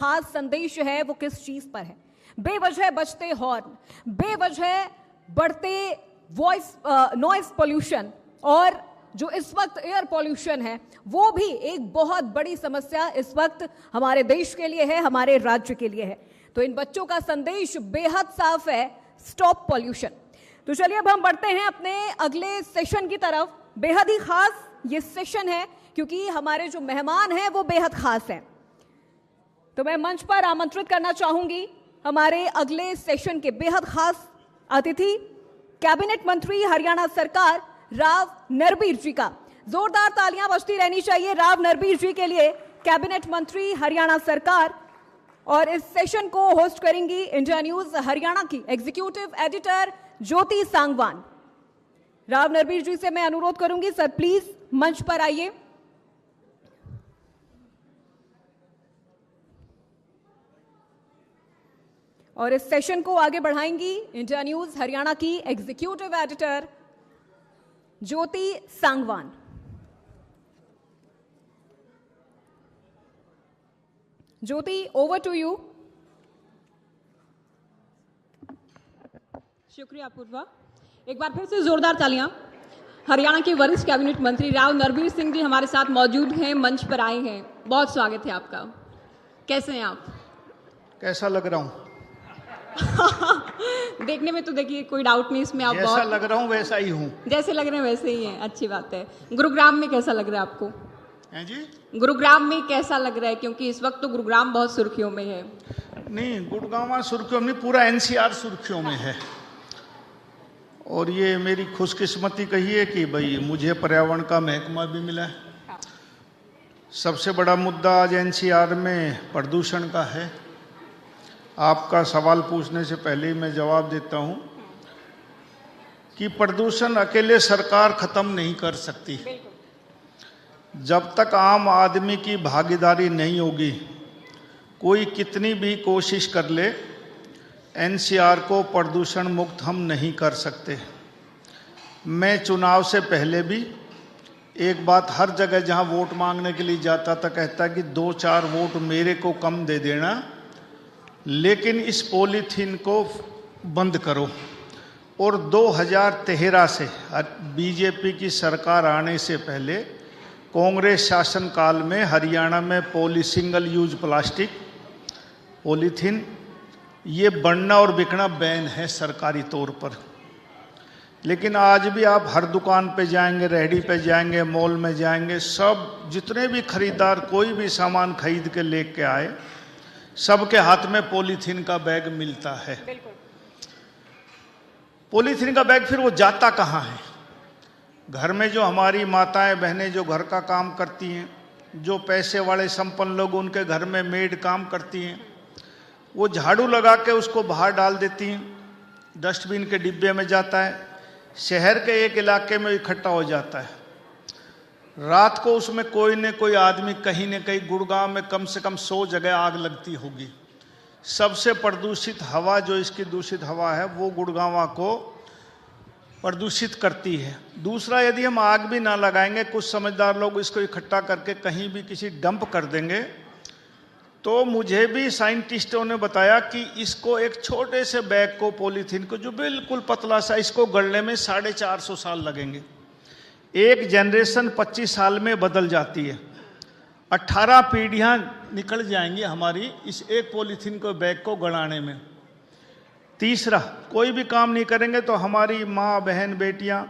खास संदेश है वो किस चीज पर है। बेवजह बजते हॉर्न, बेवजह बढ़ते वॉइस नॉइस पोल्यूशन और जो इस वक्त एयर पोल्यूशन है वो भी एक बहुत बड़ी समस्या इस वक्त हमारे देश के लिए है, हमारे राज्य के लिए है। तो इन बच्चों का संदेश बेहद साफ है, स्टॉप पोल्यूशन। तो चलिए अब हम बढ़ते हैं अपने अगले सेशन की तरफ। बेहद ही खास ये सेशन है क्योंकि हमारे जो मेहमान हैं वो बेहद खास हैं। तो मैं मंच पर आमंत्रित करना चाहूंगी हमारे अगले सेशन के बेहद खास अतिथि, कैबिनेट मंत्री हरियाणा सरकार राव नरबीर जी का। जोरदार तालियां बजती रहनी चाहिए राव नरबीर जी के लिए, कैबिनेट मंत्री हरियाणा सरकार। और इस सेशन को होस्ट करेंगी इंडिया न्यूज हरियाणा की एग्जीक्यूटिव एडिटर ज्योति सांगवान। राव नरबीर जी से मैं अनुरोध करूंगी, सर प्लीज मंच पर आइए। और इस सेशन को आगे बढ़ाएंगी इंडिया न्यूज हरियाणा की executive editor Jyoti Sangwan. Jyoti, over to you. शुक्रिया पूर्वा। एक बार फिर से जोरदार तालियां। हरियाणा के वरिष्ठ कैबिनेट मंत्री राव नरबीर सिंह जी हमारे साथ मौजूद हैं, मंच पर आए हैं। बहुत स्वागत है आपका। कैसे हैं आप? कैसा लग रहा हूं? देखने में तो देखिए कोई डाउट नहीं इसमें, आप जैसा बहुत लग रहा हूं वैसा ही हूं। जैसे लग रहे हैं वैसे ही हैं, अच्छी बात है। गुरुग्राम में कैसा लग रहा है आपको? हैं जी? गुरुग्राम में कैसा लग रहा है, क्योंकि इस वक्त तो गुरुग्राम बहुत सुर्खियों में है। नहीं, गुड़गांव सुर्खियों में, पूरा एनसीआर सुर्खियों में है। और ये मेरी खुशकिस्मती कहिए कि भाई मुझे पर्यावरण का महकमा भी मिला है। सबसे बड़ा मुद्दा आज एनसीआर में प्रदूषण का है। आपका सवाल पूछने से पहले ही मैं जवाब देता हूं कि प्रदूषण अकेले सरकार खत्म नहीं कर सकती। जब तक आम आदमी की भागीदारी नहीं होगी, कोई कितनी भी कोशिश कर ले, एनसीआर को प्रदूषण मुक्त हम नहीं कर सकते। मैं चुनाव से पहले भी एक बात हर जगह जहां वोट मांगने के लिए जाता था कहता कि 2-4 वोट मेरे को कम दे देना, लेकिन इस पॉलीथीन को बंद करो। और 2013 से बीजेपी की सरकार आने से पहले कांग्रेस शासनकाल में हरियाणा में सिंगल यूज प्लास्टिक पॉलीथीन ये बनना और बिकना बैन है सरकारी तौर पर। लेकिन आज भी आप हर दुकान पे जाएंगे, रेहड़ी पे जाएंगे, मॉल में जाएंगे, सब जितने भी खरीदार कोई भी सामान खरीद के लेके आए, सबके हाथ में पॉलीथीन का बैग मिलता है। पॉलीथीन का बैग फिर वो जाता कहाँ है? घर में जो हमारी माताएं बहनें जो घर का काम करती हैं, जो पैसे वाले संपन्न लोग उनके घर में मेड काम करती हैं, वो झाड़ू लगा के उसको बाहर डाल देती हैं, डस्टबिन के डिब्बे में जाता है, शहर के एक इलाके में इकट्ठा हो जाता है। रात को उसमें कोई न कोई आदमी कहीं न कहीं, गुड़गांव में कम से कम 100 जगह आग लगती होगी। सबसे प्रदूषित हवा जो इसकी दूषित हवा है वो गुड़गांव को प्रदूषित करती है। दूसरा, यदि हम आग भी ना लगाएंगे, कुछ समझदार लोग इसको इकट्ठा करके कहीं भी किसी डंप कर देंगे, तो मुझे भी साइंटिस्टों ने बताया कि इसको एक छोटे से बैग को, पॉलीथीन को जो बिल्कुल पतला सा, इसको गलने में 450 साल लगेंगे। एक जनरेशन 25 साल में बदल जाती है। 18 पीढ़ियां निकल जाएंगी हमारी इस एक पॉलीथीन को बैग को गड़ाने में। तीसरा, कोई भी काम नहीं करेंगे तो हमारी माँ, बहन, बेटियां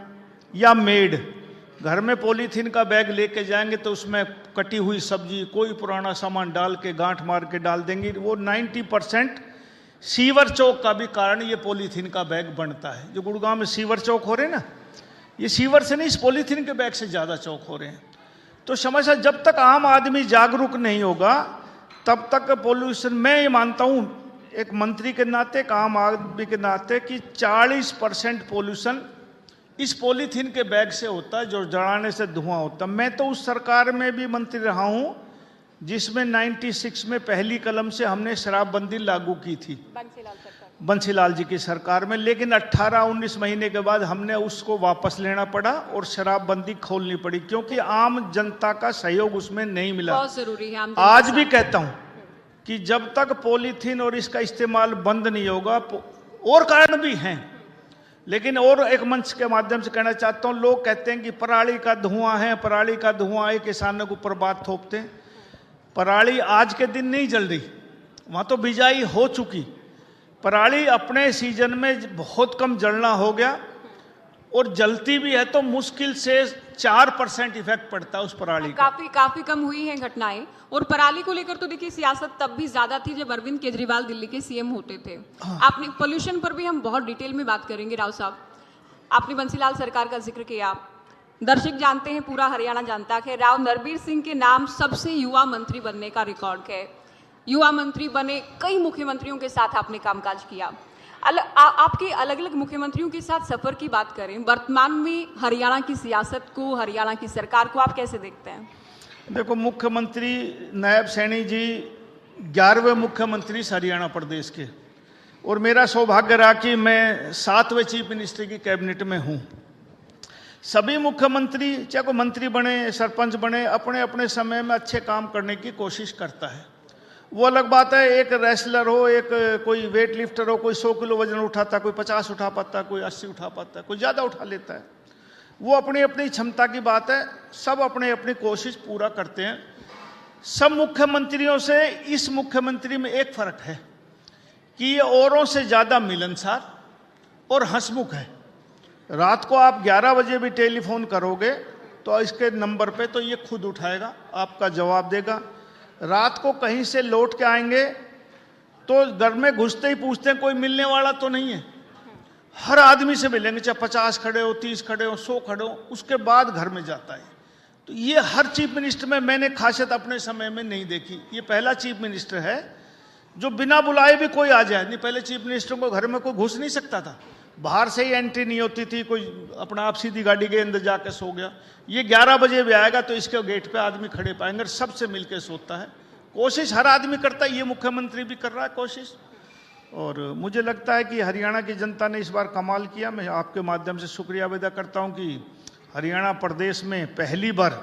या मेड घर में पॉलीथीन का बैग लेके जाएंगे तो उसमें कटी हुई सब्जी, कोई पुराना सामान डाल के गांठ मार के डाल देंगी। वो 90% सीवर चौक का भी कारण ये पॉलीथीन का बैग बनता है। जो गुड़गांव में सीवर चौक हो रहे हैं ना, ये सीवर से नहीं, इस पॉलीथीन के बैग से ज़्यादा चौक हो रहे हैं। तो समस्या, जब तक आम आदमी जागरूक नहीं होगा तब तक पॉल्यूशन, मैं ये मानता हूँ एक मंत्री के नाते, एक आम आदमी के नाते, कि 40% पॉल्यूशन इस पॉलीथीन के बैग से होता है जो जलाने से धुआं होता है। मैं तो उस सरकार में भी मंत्री रहा हूँ जिसमें 96 में पहली कलम से हमने शराबबंदी लागू की थी, बंसीलाल जी की सरकार में। लेकिन 18-19 महीने के बाद हमने उसको वापस लेना पड़ा और शराबबंदी खोलनी पड़ी, क्योंकि आम जनता का सहयोग उसमें नहीं मिला। बहुत जरूरी है। आज भी कहता हूं, कि जब तक पॉलीथीन और इसका इस्तेमाल बंद नहीं होगा, और कारण भी हैं, लेकिन और एक मंच के माध्यम से कहना चाहता हूं, लोग कहते हैं कि पराली का धुआं है, पराली का धुआं है, किसानों के ऊपर बात थोपते हैं। पराली आज के दिन नहीं जल रही, वहां तो बिजाई हो चुकी। पराली अपने सीजन में बहुत कम जलना हो गया, और जलती भी है तो मुश्किल से 4% इफेक्ट पड़ता है उस पराली का। काफी कम हुई हैं घटनाएं। और पराली को लेकर तो देखिए सियासत तब भी ज्यादा थी जब अरविंद केजरीवाल दिल्ली के सीएम होते थे। आपने पोल्यूशन पर भी हम बहुत डिटेल में बात करेंगे राव साहब। आपने बंसीलाल सरकार का जिक्र किया, दर्शक जानते हैं, पूरा हरियाणा जानता है, राव नरबीर सिंह के नाम सबसे युवा मंत्री बनने का रिकॉर्ड है। युवा मंत्री बने, कई मुख्यमंत्रियों के साथ आपने कामकाज किया। आपके अलग अलग मुख्यमंत्रियों के साथ सफर की बात करें, वर्तमान में हरियाणा की सियासत को, हरियाणा की सरकार को आप कैसे देखते हैं? देखो, मुख्यमंत्री नायब सैनी जी 11वें मुख्यमंत्री हरियाणा प्रदेश के, और मेरा सौभाग्य रहा कि मैं 7वें चीफ मिनिस्टर की कैबिनेट में हूं। सभी मुख्यमंत्री, चाहे कोई मंत्री बने, सरपंच बने, अपने अपने समय में अच्छे काम करने की कोशिश करता है। वो अलग बात है, एक रेसलर हो, एक कोई वेट लिफ्टर हो, कोई 100 किलो वजन उठाता, कोई 50 उठा पाता, कोई 80 उठा पाता, कोई ज़्यादा उठा लेता है। वो अपनी अपनी क्षमता की बात है, सब अपने अपनी कोशिश पूरा करते हैं। सब मुख्यमंत्रियों से इस मुख्यमंत्री में एक फर्क है कि ये औरों से ज़्यादा मिलनसार और हंसमुख है। रात को आप 11 बजे भी टेलीफोन करोगे तो इसके नंबर पे तो ये खुद उठाएगा, आपका जवाब देगा। रात को कहीं से लौट के आएंगे तो घर में घुसते ही पूछते हैं कोई मिलने वाला तो नहीं है। हर आदमी से मिलेंगे, चाहे 50 खड़े हो, 30 खड़े हो, 100 खड़े हो, उसके बाद घर में जाता है। तो ये हर चीफ मिनिस्टर में मैंने खासियत अपने समय में नहीं देखी। ये पहला चीफ मिनिस्टर है जो बिना बुलाए भी कोई आ जाए। नहीं, पहले चीफ मिनिस्टर को घर में कोई घुस नहीं सकता था, बाहर से ही एंट्री नहीं होती थी, कोई अपना आप सीधी गाड़ी के अंदर जाके सो गया। ये 11 बजे भी आएगा तो इसके गेट पे आदमी खड़े पाएंगे, सबसे मिलके सोता है। कोशिश हर आदमी करता है, ये मुख्यमंत्री भी कर रहा है कोशिश, और मुझे लगता है कि हरियाणा की जनता ने इस बार कमाल किया। मैं आपके माध्यम से शुक्रिया अदा करता हूं कि हरियाणा प्रदेश में पहली बार,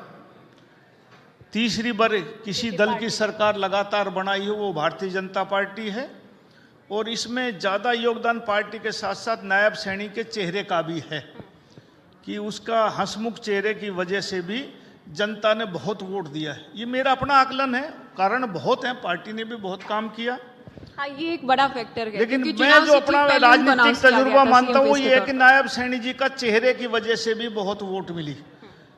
तीसरी बार किसी दल की सरकार लगातार बनाई हो, वो भारतीय जनता पार्टी है। और इसमें ज़्यादा योगदान पार्टी के साथ साथ नायब सैनी के चेहरे का भी है कि उसका हंसमुख चेहरे की वजह से भी जनता ने बहुत वोट दिया है। ये मेरा अपना आकलन है, कारण बहुत है, पार्टी ने भी बहुत काम किया। हाँ, ये एक बड़ा फैक्टर है। लेकिन मैं जो अपना राजनीतिक तजुर्बा मानता हूँ वो ये है कि नायब सैनी जी का चेहरे की वजह से भी बहुत वोट मिली।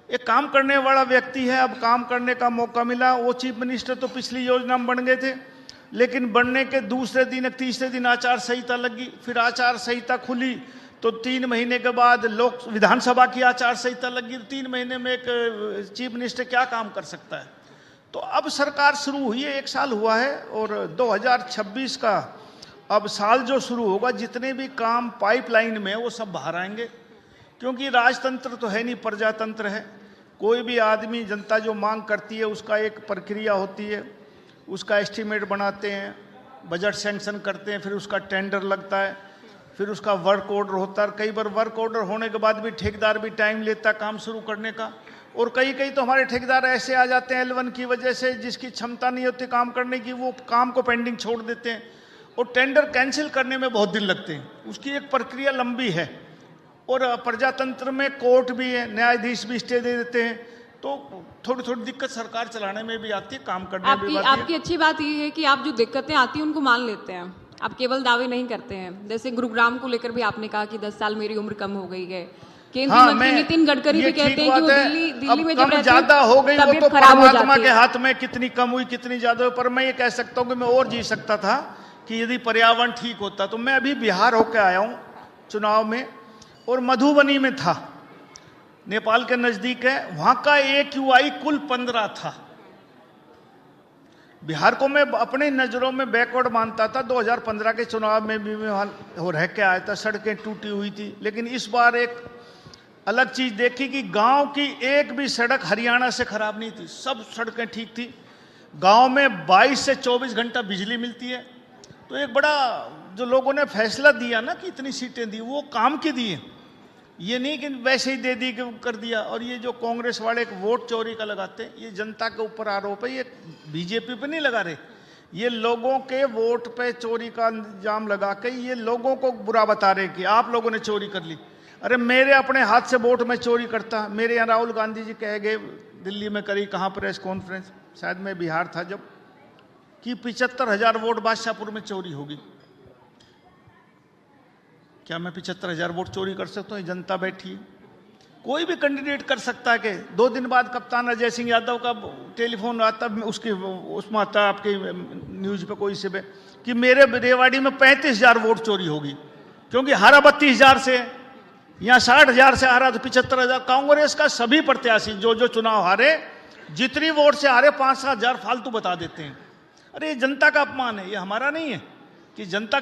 एक काम करने वाला व्यक्ति है, अब काम करने का मौका मिला। वो चीफ मिनिस्टर तो पिछली योजना में बन गए थे, लेकिन बनने के दूसरे दिन, तीसरे दिन आचार संहिता लगी। फिर आचार संहिता खुली तो 3 महीने के बाद लोक विधानसभा की आचार संहिता लगी। 3 महीने में एक चीफ मिनिस्टर क्या काम कर सकता है? तो अब सरकार शुरू हुई है, 1 साल हुआ है, और 2026 का अब साल जो शुरू होगा, जितने भी काम पाइपलाइन में है वो सब बाहर आएंगे। क्योंकि राजतंत्र तो है नहीं, प्रजातंत्र है। कोई भी आदमी, जनता जो मांग करती है उसका एक प्रक्रिया होती है, उसका एस्टीमेट बनाते हैं, बजट सैंक्शन करते हैं, फिर उसका टेंडर लगता है, फिर उसका वर्क ऑर्डर होता है। कई बार वर्क ऑर्डर होने के बाद भी ठेकेदार भी टाइम लेता है काम शुरू करने का। और कई तो हमारे ठेकेदार ऐसे आ जाते हैं L1 की वजह से, जिसकी क्षमता नहीं होती काम करने की, वो काम को पेंडिंग छोड़ देते हैं और टेंडर कैंसिल करने में बहुत दिन लगते हैं। उसकी एक प्रक्रिया लंबी है। और प्रजातंत्र में कोर्ट भी है, न्यायाधीश भी स्टे दे देते हैं, तो थोड़ी थोड़ी दिक्कत सरकार चलाने में भी आती है, काम करने में भी आती है। आपकी अच्छी बात ये है कि आप जो दिक्कतें आती हैं उनको मान लेते हैं, आप केवल दावे नहीं करते हैं। जैसे गुरुग्राम को लेकर भी आपने कहा कि 10 साल मेरी उम्र कम हो गई है। केंद्रीय मंत्री नितिन गडकरी भी कहते हैं कि वो दिल्ली में जब ज्यादा हो गई, वो तो परमात्मा के हाथ में, कितनी कम हुई कितनी ज्यादा हुई। पर मैं ये कह सकता हूँ कि मैं और जी सकता था कि यदि पर्यावरण ठीक होता। तो मैं अभी बिहार होकर आया हूँ चुनाव में, और मधुबनी में था, नेपाल के नजदीक है। वहां का AQI कुल 15 था। बिहार को मैं अपने नजरों में बैकवर्ड मानता था। 2015 के चुनाव में भी मैं वहां रह के आया था, सड़कें टूटी हुई थी। लेकिन इस बार एक अलग चीज देखी कि गांव की एक भी सड़क हरियाणा से खराब नहीं थी, सब सड़कें ठीक थी। गांव में 22 से 24 घंटा बिजली मिलती है। तो एक बड़ा जो लोगों ने फैसला दिया ना कि इतनी सीटें दी, वो काम की दी है, ये नहीं कि वैसे ही दे दी कि कर दिया। और ये जो कांग्रेस वाले एक वोट चोरी का लगाते हैं, ये जनता के ऊपर आरोप है, ये बीजेपी पे नहीं लगा रहे, ये लोगों के वोट पे चोरी का इल्जाम लगा के ये लोगों को बुरा बता रहे कि आप लोगों ने चोरी कर ली। अरे मेरे अपने हाथ से वोट में चोरी करता। मेरे यहाँ राहुल गांधी जी कह गए, दिल्ली में करी कहाँ प्रेस कॉन्फ्रेंस, शायद मैं बिहार था जब, कि 75,000 वोट बादशाहपुर में चोरी होगी। क्या मैं 75,000 वोट चोरी कर सकता हूँ? जनता बैठी है, कोई भी कैंडिडेट कर सकता है। कि 2 दिन बाद कप्तान अजय सिंह यादव का टेलीफोन आता, उसकी उसमें आता आपके न्यूज पे कोई से पे कि मेरे रेवाड़ी में 35,000 वोट चोरी होगी, क्योंकि हारा 32,000 से, यहाँ 60,000 से हारा तो 75,000। कांग्रेस का सभी प्रत्याशी जो जो चुनाव हारे, जितनी वोट से हारे 5-7 हजार फालतू बता देते हैं। अरे ये जनता का अपमान है, ये हमारा नहीं है। कि जनता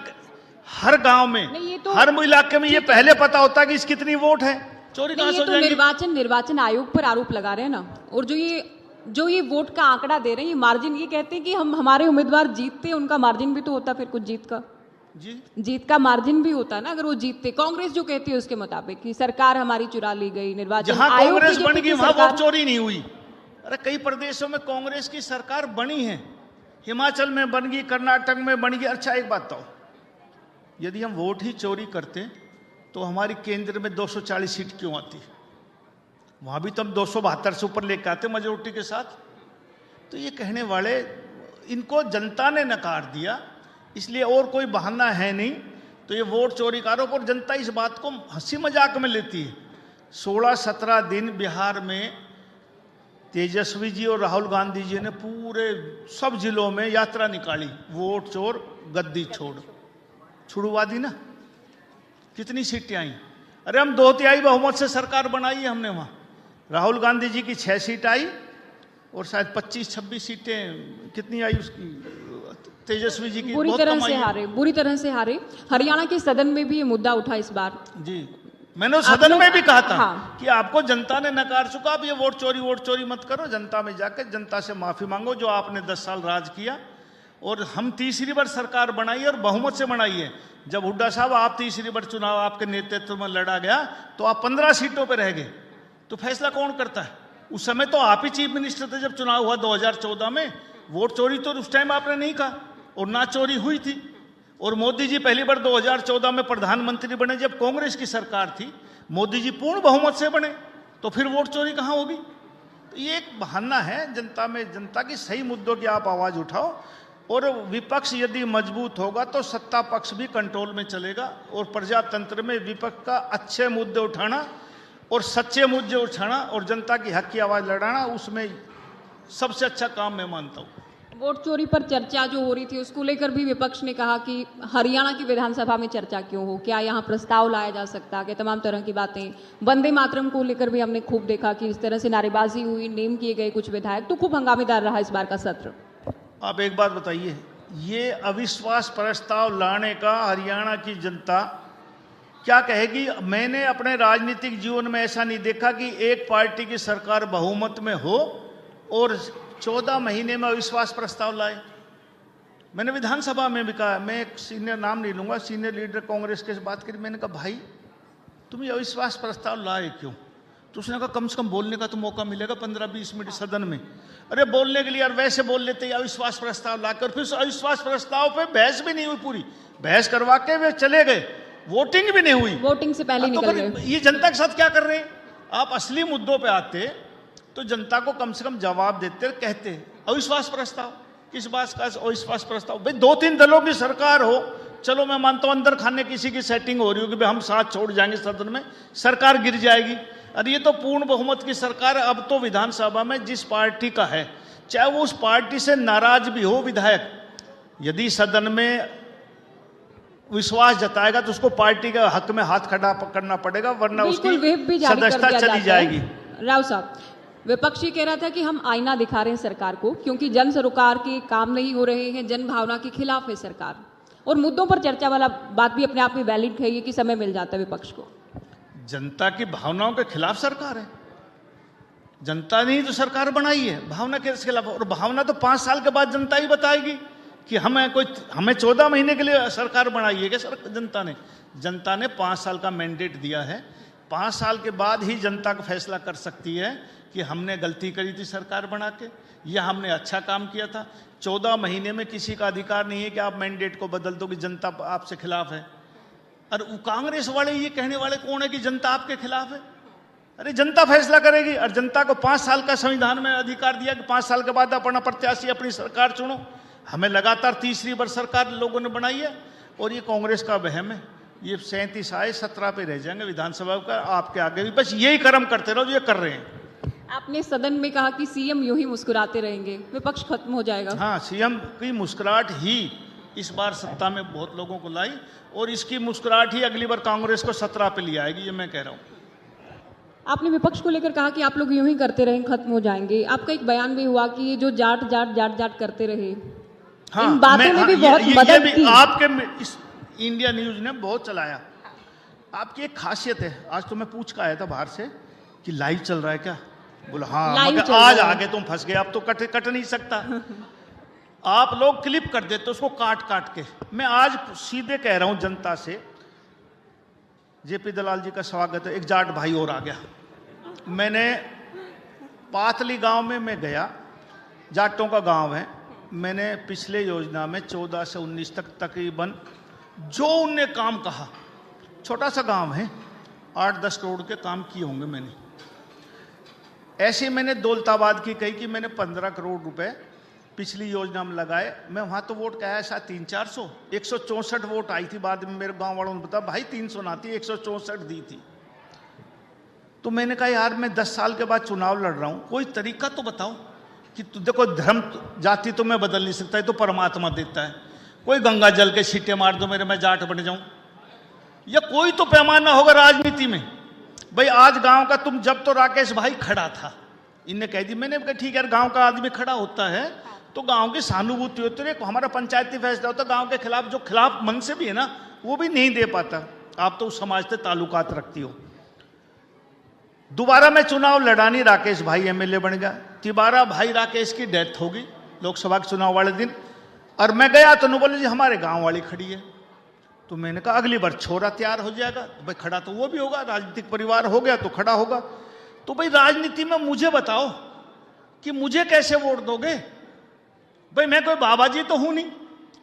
हर गांव में, हर इलाके में ये पहले पता होता है कि इस कितनी वोट है। चोरी कहां से हो जाएगी? निर्वाचन आयोग पर आरोप लगा रहे हैं ना, और जो ये वोट का आंकड़ा दे रहे हैं, ये मार्जिन, ये कहते हैं कि हमारे उम्मीदवार जीतते, उनका मार्जिन भी तो होता फिर कुछ जीत का मार्जिन भी होता है ना। अगर वो जीतते, कांग्रेस जो कहती है उसके मुताबिक कि सरकार हमारी चुरा ली गई, निर्वाचन जहां आयोग कांग्रेस बन गई वहां वोट चोरी नहीं हुई। अरे कई प्रदेशों में कांग्रेस की सरकार बनी है, हिमाचल में बन गई, कर्नाटक में बन गई। अच्छा एक बात बताओ, यदि हम वोट ही चोरी करते तो हमारी केंद्र में 240 सीट क्यों आती? वहां भी तो हम 272 से ऊपर लेकर आते मेजोरिटी के साथ। तो ये कहने वाले, इनको जनता ने नकार दिया, इसलिए और कोई बहाना है नहीं। तो ये वोट चोरी का आरोप, और जनता इस बात को हंसी मजाक में लेती है। 16-17 दिन बिहार में तेजस्वी जी और राहुल गांधी जी ने पूरे सब जिलों में यात्रा निकाली, वोट चोर गद्दी छोड़, छुड़वा दी ना। कितनी सीटें आई? अरे हम 2/3 बहुमत से सरकार बनाई है हमने वहां। राहुल गांधी जी की 6 सीट आई, और शायद 25-26 सीटें कितनी आई उसकी तेजस्वी जी की, बुरी तरह से हारे। हरियाणा के सदन में भी ये मुद्दा उठा इस बार। जी, मैंने सदन में भी कहा था हाँ। कि आपको जनता ने नकार चुका, अब ये वोट चोरी मत करो, जनता में जाकर जनता से माफी मांगो, जो आपने 10 साल राज किया। और हम तीसरी बार सरकार बनाई और बहुमत से बनाई है। जब हुड्डा साहब आप तीसरी बार चुनाव आपके नेतृत्व में लड़ा गया तो आप 15 सीटों पर रह गए। तो फैसला कौन करता है? उस समय तो आप ही चीफ मिनिस्टर थे जब चुनाव हुआ 2014 में। वोट चोरी तो उस टाइम आपने नहीं कहा, और ना चोरी हुई थी। और मोदी जी पहली बार 2014 में प्रधानमंत्री बने जब कांग्रेस की सरकार थी, मोदी जी पूर्ण बहुमत से बने, तो फिर वोट चोरी कहां होगी? तो ये एक बहाना है जनता में। जनता की सही मुद्दों की आप आवाज उठाओ, और विपक्ष यदि मजबूत होगा तो सत्ता पक्ष भी कंट्रोल में चलेगा। और प्रजातंत्र में विपक्ष का अच्छे मुद्दे उठाना और सच्चे मुद्दे उठाना और जनता की हक की आवाज लड़ाना, उसमें सबसे अच्छा काम मैं मानता हूँ। वोट चोरी पर चर्चा जो हो रही थी उसको लेकर भी विपक्ष ने कहा कि हरियाणा की विधानसभा में चर्चा क्यों हो, क्या यहाँ प्रस्ताव लाया जा सकता है, तमाम तरह की बातें। वंदे मातरम को लेकर भी हमने खूब देखा कि इस तरह से नारेबाजी हुई, नेम किए गए कुछ विधायक, तो खूब हंगामेदार रहा इस बार का सत्र। आप एक बात बताइए, ये अविश्वास प्रस्ताव लाने का हरियाणा की जनता क्या कहेगी? मैंने अपने राजनीतिक जीवन में ऐसा नहीं देखा कि एक पार्टी की सरकार बहुमत में हो और 14 महीने में अविश्वास प्रस्ताव लाए। मैंने विधानसभा में भी कहा, मैं एक सीनियर नाम नहीं लूंगा, सीनियर लीडर कांग्रेस के बात करी, मैंने कहा भाई तुम ये अविश्वास प्रस्ताव लाए क्यों? तो उसने कहा कम से कम बोलने का तो मौका मिलेगा 15-20 मिनट सदन में। अरे बोलने के लिए यार वैसे बोल लेते अविश्वास प्रस्ताव लाकर, फिर अविश्वास प्रस्ताव पे बहस भी नहीं हुई, पूरी बहस करवा के वे चले गए, वोटिंग भी नहीं हुई, वोटिंग से पहले निकल गए। ये जनता के साथ क्या कर रहे हैं? आप असली मुद्दों पे आते तो जनता को कम से कम जवाब देते, कहते अविश्वास प्रस्ताव किस बात का अविश्वास प्रस्ताव? भाई 2-3 दलों की सरकार हो, चलो मैं मानता हूं अंदर खाने किसी की सेटिंग हो रही होगी, भाई हम साथ छोड़ जाएंगे सदन में, सरकार गिर जाएगी। अरे ये तो पूर्ण बहुमत की सरकार है। अब तो विधानसभा में जिस पार्टी का है, चाहे वो उस पार्टी से नाराज भी हो विधायक, यदि सदन में विश्वास जताएगा तो उसको पार्टी के हक में हाथ खड़ा करना पड़ेगा, वरना उसकी सदस्यता चली जाएगी। राव साहब, विपक्षी कह रहा था कि हम आईना दिखा रहे हैं सरकार को, क्योंकि जन सरोकार के काम नहीं हो रहे हैं, जन भावना के खिलाफ है सरकार, और मुद्दों पर चर्चा वाला बात भी अपने आप में वैलिड है कि समय मिल जाता है विपक्ष को। जनता की भावनाओं के खिलाफ सरकार है, जनता ने ही तो सरकार बनाई है, भावना के खिलाफ। और भावना तो 5 साल के बाद जनता ही बताएगी कि हमें 14 महीने के लिए सरकार बनाई है क्या जनता ने 5 साल का मैंडेट दिया है। 5 साल के बाद ही जनता का फैसला कर सकती है कि हमने गलती करी थी सरकार बना के, या हमने अच्छा काम किया था। 14 महीने में किसी का अधिकार नहीं है कि आप मैंडेट को बदल दो कि जनता आपसे खिलाफ है। और कांग्रेस वाले ये कहने वाले कौन है कि जनता आपके खिलाफ है? अरे जनता फैसला करेगी, और जनता को 5 साल का संविधान में अधिकार दिया कि 5 साल के बाद अपना प्रत्याशी अपनी सरकार चुनो। हमें लगातार तीसरी बार सरकार लोगों ने बनाई है, और ये कांग्रेस का वहम है। ये 37 आए, 17 पे रह जाएंगे विधानसभा का, आपके आगे भी बस यही कर्म करते रहो जो ये कर रहे हैं। आपने सदन में कहा कि सीएम यूं ही मुस्कुराते रहेंगे, विपक्ष खत्म हो जाएगा। हाँ, सीएम की मुस्कुराहट ही इस बार सत्ता में बहुत लोगों को लाई, और इसकी मुस्कुराहट ही अगली बार कांग्रेस को 17 पे ले आएगी, ये मैं कह रहा हूँ। आपने विपक्ष को लेकर कहा कि आप लोग यूं ही करते रहेंगे, खत्म हो जाएंगे। आपका एक बयान भी हुआ कि ये जो जाट जाट जाट जाट करते रहे, हाँ, इन बातों ने भी बहुत मदद की। आपके इस इंडिया न्यूज ने बहुत चलाया। आपकी एक खासियत है, आज तो मैं पूछ के आया था बाहर से कि लाइव चल रहा है क्या, बोला हाँ, मगर आज आगे तुम फंस गए, अब तो कट नहीं सकता। आप लोग क्लिप कर देते उसको काट काट के। मैं आज सीधे कह रहा हूं जनता से, जेपी दलाल जी का स्वागत है। एक जाट भाई और आ गया। मैंने पातली गांव में मैं गया, जाटों का गांव है। मैंने पिछले योजना में 14 से 19 तक तकरीबन जो उनने काम कहा, छोटा सा गांव है, 8-10 करोड़ के काम किए होंगे मैंने। ऐसे मैंने दौलताबाद की कही कि मैंने 15 करोड़ रुपए पिछली योजना में लगाए। मैं वहां तो वोट कहा शायद 300-400, 164 वोट आई थी। बाद में मेरे गांव वालों ने बताया भाई 300 ना थी, 164 दी थी। तो मैंने कहा यार मैं 10 साल के बाद चुनाव लड़ रहा हूं, कोई तरीका तो बताओ कि देखो धर्म जाति तो मैं बदल नहीं सकता, ये तो परमात्मा देता है। कोई गंगा जल के छींटे मार दो मेरे, मैं जाट बन जाऊं, या कोई तो पैमाना होगा राजनीति में। भाई आज गांव का तुम, जब तो राकेश भाई खड़ा था, इनने कह दी, मैंने कहा ठीक है गांव का आदमी खड़ा होता है तो गांव की सहानुभूति होती है। हमारा पंचायती फैसला होता है गांव के खिलाफ, जो खिलाफ मन से भी है ना वो भी नहीं दे पाता। आप तो उस समाज से ताल्लुकात रखती हो। दोबारा मैं चुनाव लड़ा नहीं, राकेश भाई एमएलए बन गया। तिबारा भाई राकेश की डेथ होगी लोकसभा के चुनाव वाले दिन, और मैं गया तो न बोले जी हमारे गांव वाली खड़ी है। तो मैंने कहा अगली बार छोरा तैयार हो जाएगा, तो भाई खड़ा तो वो भी होगा, राजनीतिक परिवार हो गया तो खड़ा होगा। तो भाई राजनीति में मुझे बताओ कि मुझे कैसे वोट दोगे? भाई मैं कोई बाबा जी तो हूं नहीं,